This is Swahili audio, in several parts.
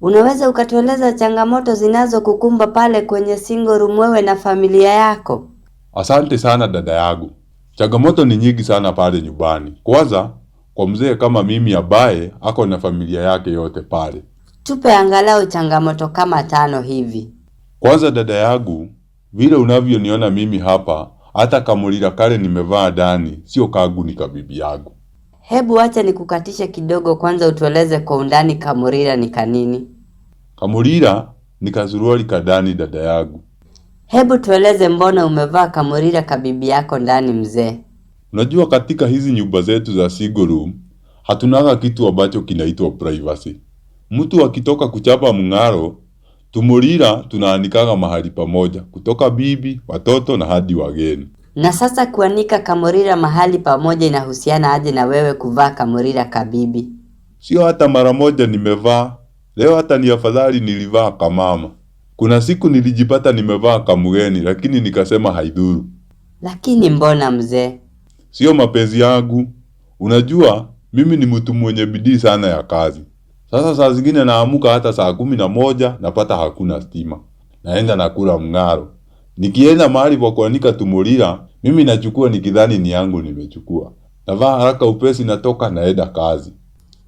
Unaweza ukatueleza changamoto zinazokukumba pale kwenye single room wewe na familia yako? Asante sana dada yangu. Changamoto ni nyingi sana pale nyumbani. Kwanza, kwa mzee kama mimi ambaye ako na familia yake yote pale. Tupe angalau changamoto kama 5 hivi. Kwanza dada yangu, vile unavyoniona mimi hapa, hata kamulira kale nimevaa ndani, sio kangu, ni kabibi yangu. Hebu acha nikukatishe kidogo, kwanza utueleze kwa undani kamurira ni kanini? Kamulira ni kazuruali kadani dada yangu. Hebu tueleze mbona umevaa kamurira kabibi yako ndani mzee? Unajua katika hizi nyumba zetu za single room, hatunaga kitu ambacho kinaitwa privacy. Mtu akitoka kuchapa mng'aro, tumulira tunaanikaga mahali pamoja, kutoka bibi, watoto na hadi wageni. Na sasa kuanika kamurira mahali pamoja inahusiana aje na wewe kuvaa kamurira kabibi? Sio hata mara moja nimevaa. Leo hata ni afadhali nilivaa kamama. Kuna siku nilijipata nimevaa kamugeni, lakini nikasema haidhuru. Lakini mbona mzee? Sio mapenzi yangu. Unajua, mimi ni mtu mwenye bidii sana ya kazi. Sasa saa zingine naamuka hata saa 11 napata hakuna stima. Naenda nakula mng'aro. Nikienda mahali pa kuanika tumulira, mimi nachukua nikidhani ni yangu nimechukua. Navaa haraka upesi natoka naenda kazi.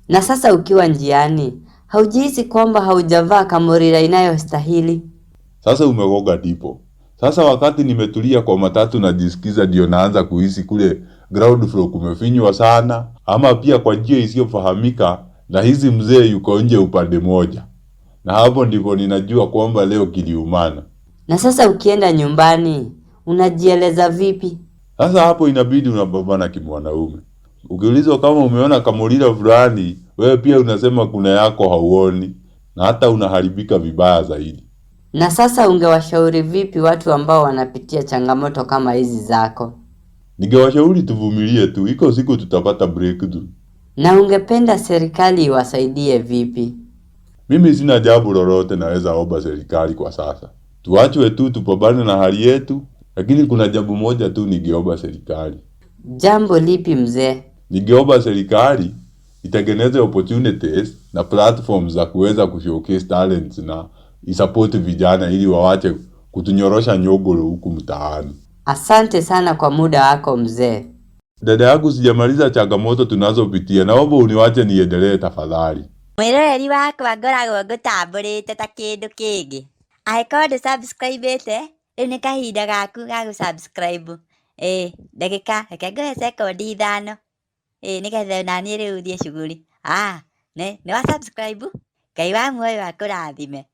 Na sasa ukiwa njiani, haujihisi kwamba haujavaa kamurira inayostahili? Sasa umegoga ndipo. Sasa wakati nimetulia kwa matatu najisikiza ndio naanza kuhisi kule ground floor kumefinywa sana, ama pia kwa njia isiyofahamika na hizi mzee yuko nje upande moja. Na hapo ndipo ninajua kwamba leo kiliumana. Na sasa ukienda nyumbani, unajieleza vipi? Sasa hapo inabidi unapambana kimwanaume. Ukiulizwa kama umeona kamulira fulani, wewe pia unasema kuna yako hauoni, na hata unaharibika vibaya zaidi. Na sasa ungewashauri vipi watu ambao wanapitia changamoto kama hizi zako? Ningewashauri tuvumilie tu, iko siku tutapata breakthrough. Na ungependa serikali iwasaidie vipi? Mimi sina jambo lolote naweza omba serikali kwa sasa. Tuachwe tu tupambane na hali yetu, lakini kuna jambo moja tu ningeomba serikali. Jambo lipi mzee? Ningeomba serikali itengeneze opportunities na platforms za kuweza kushowcase talents na isupport vijana ili waache kutunyorosha nyogoro huku mtaani. Asante sana kwa muda wako mzee. Dada yangu, sijamaliza changamoto tunazopitia, naomba uniwache niendelee tafadhali. Mwiroreri wakwa ngoragwo ngũtambũrĩte ta kĩndũ kĩngĩ. Angĩkorwo ndũsubscribĩte, rĩu nĩ kahinda gaku ga gũsubscribe. Ndagĩka reke ngũhe sekondi 5 nĩgetha naniĩ rĩu thiĩ shughuli. Nĩ wa subscribe? Ngai wa muoyo akũrathime.